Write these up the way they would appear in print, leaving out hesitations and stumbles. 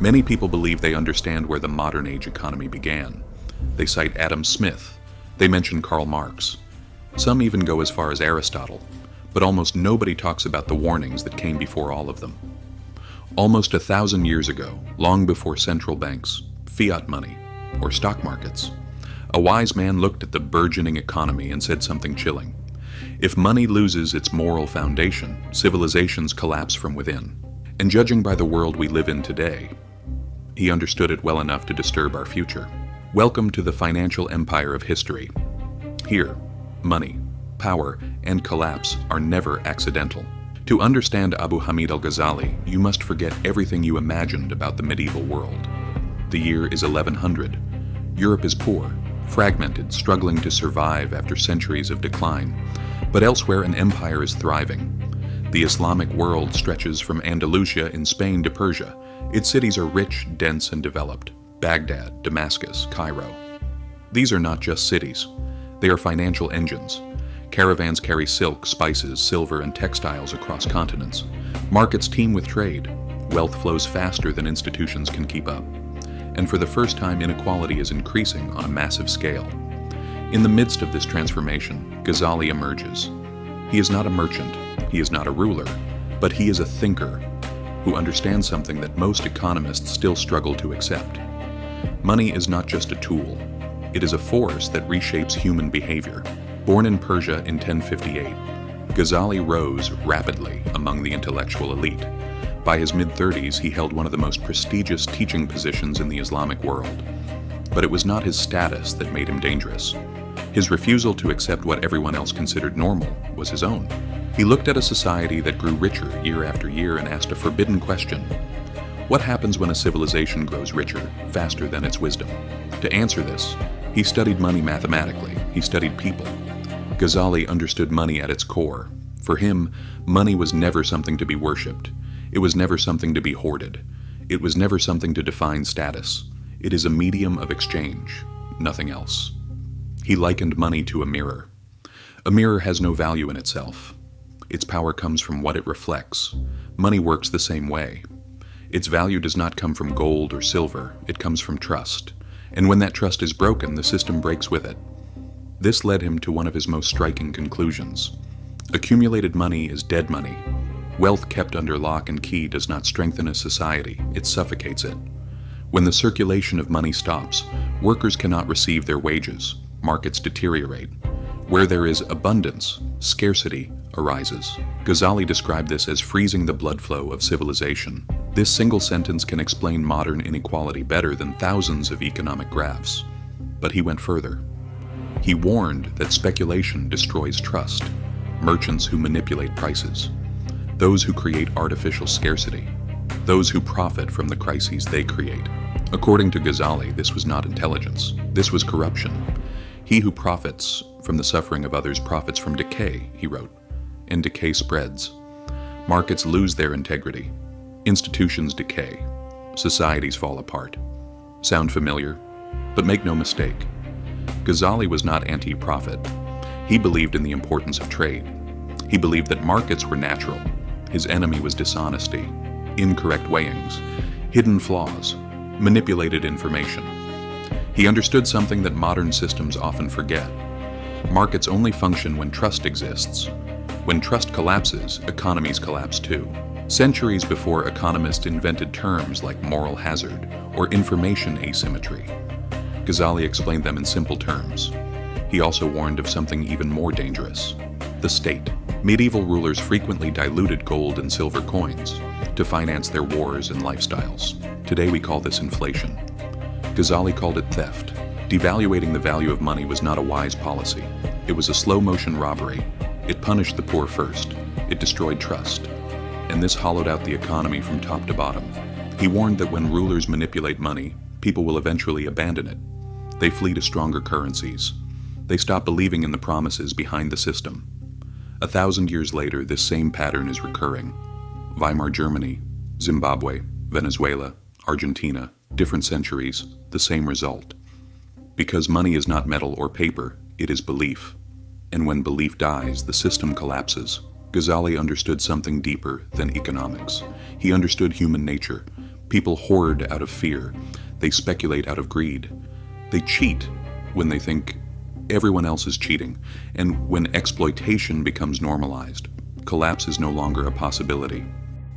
Many people believe they understand where the modern age economy began. They cite Adam Smith. They mention Karl Marx. Some even go as far as Aristotle, but almost nobody talks about the warnings that came before all of them. Almost 1,000 years ago, long before central banks, fiat money, or stock markets, a wise man looked at the burgeoning economy and said something chilling. If money loses its moral foundation, civilizations collapse from within. And judging by the world we live in today, he understood it well enough to disturb our future. Welcome to the financial empire of history. Here, money, power, and collapse are never accidental. To understand Abu Hamid al-Ghazali, you must forget everything you imagined about the medieval world. The year is 1100. Europe is poor, fragmented, struggling to survive after centuries of decline. But elsewhere an empire is thriving. The Islamic world stretches from Andalusia in Spain to Persia. Its cities are rich, dense, and developed. Baghdad, Damascus, Cairo. These are not just cities. They are financial engines. Caravans carry silk, spices, silver, and textiles across continents. Markets teem with trade. Wealth flows faster than institutions can keep up. And for the first time, inequality is increasing on a massive scale. In the midst of this transformation, Ghazali emerges. He is not a merchant, he is not a ruler, but he is a thinker who understands something that most economists still struggle to accept. Money is not just a tool. It is a force that reshapes human behavior. Born in Persia in 1058, Ghazali rose rapidly among the intellectual elite. By his mid-30s, he held one of the most prestigious teaching positions in the Islamic world. But it was not his status that made him dangerous. His refusal to accept what everyone else considered normal was his own. He looked at a society that grew richer year after year and asked a forbidden question. What happens when a civilization grows richer, faster than its wisdom? To answer this, he studied money mathematically. He studied people. Ghazali understood money at its core. For him, money was never something to be worshipped. It was never something to be hoarded. It was never something to define status. It is a medium of exchange, nothing else. He likened money to a mirror. A mirror has no value in itself. Its power comes from what it reflects. Money works the same way. Its value does not come from gold or silver, it comes from trust. And when that trust is broken, the system breaks with it. This led him to one of his most striking conclusions. Accumulated money is dead money. Wealth kept under lock and key does not strengthen a society, it suffocates it. When the circulation of money stops, workers cannot receive their wages, markets deteriorate. Where there is abundance, scarcity arises. Ghazali described this as freezing the blood flow of civilization. This single sentence can explain modern inequality better than thousands of economic graphs. But he went further. He warned that speculation destroys trust, merchants who manipulate prices, those who create artificial scarcity, those who profit from the crises they create. According to Ghazali, this was not intelligence. This was corruption. He who profits from the suffering of others profits from decay, he wrote, and decay spreads. Markets lose their integrity. Institutions decay. Societies fall apart. Sound familiar? But make no mistake, Ghazali was not anti-profit. He believed in the importance of trade. He believed that markets were natural. His enemy was dishonesty, incorrect weighings, hidden flaws, manipulated information. He understood something that modern systems often forget. Markets only function when trust exists. When trust collapses, economies collapse too. Centuries before economists invented terms like moral hazard or information asymmetry, Ghazali explained them in simple terms. He also warned of something even more dangerous: the state. Medieval rulers frequently diluted gold and silver coins to finance their wars and lifestyles. Today we call this inflation. Ghazali called it theft. Devaluating the value of money was not a wise policy. It was a slow-motion robbery. It punished the poor first. It destroyed trust. And this hollowed out the economy from top to bottom. He warned that when rulers manipulate money, people will eventually abandon it. They flee to stronger currencies. They stop believing in the promises behind the system. 1,000 years later, this same pattern is recurring. Weimar Germany, Zimbabwe, Venezuela, Argentina, different centuries, the same result. Because money is not metal or paper, it is belief. And when belief dies, the system collapses. Ghazali understood something deeper than economics. He understood human nature. People hoard out of fear. They speculate out of greed. They cheat when they think everyone else is cheating. And when exploitation becomes normalized, collapse is no longer a possibility.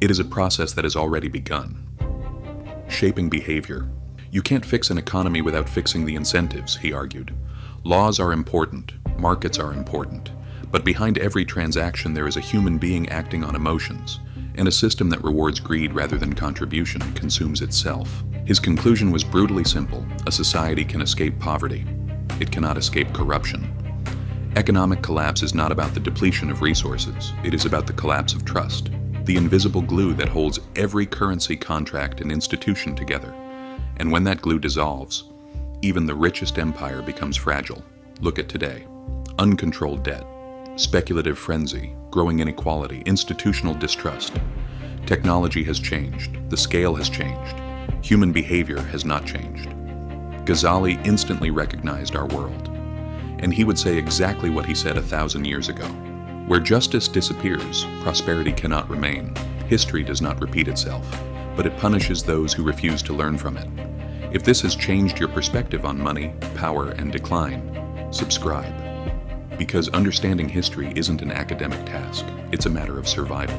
It is a process that has already begun. Shaping behavior. You can't fix an economy without fixing the incentives, he argued. Laws are important, markets are important, but behind every transaction there is a human being acting on emotions, and a system that rewards greed rather than contribution consumes itself. His conclusion was brutally simple: a society can escape poverty. It cannot escape corruption. Economic collapse is not about the depletion of resources, it is about the collapse of trust, the invisible glue that holds every currency, contract, and institution together. And when that glue dissolves, even the richest empire becomes fragile. Look at today. Uncontrolled debt, speculative frenzy, growing inequality, institutional distrust. Technology has changed, the scale has changed, human behavior has not changed. Ghazali instantly recognized our world, and he would say exactly what he said 1,000 years ago. Where justice disappears, prosperity cannot remain. History does not repeat itself, but it punishes those who refuse to learn from it. If this has changed your perspective on money, power, and decline, subscribe. Because understanding history isn't an academic task, it's a matter of survival.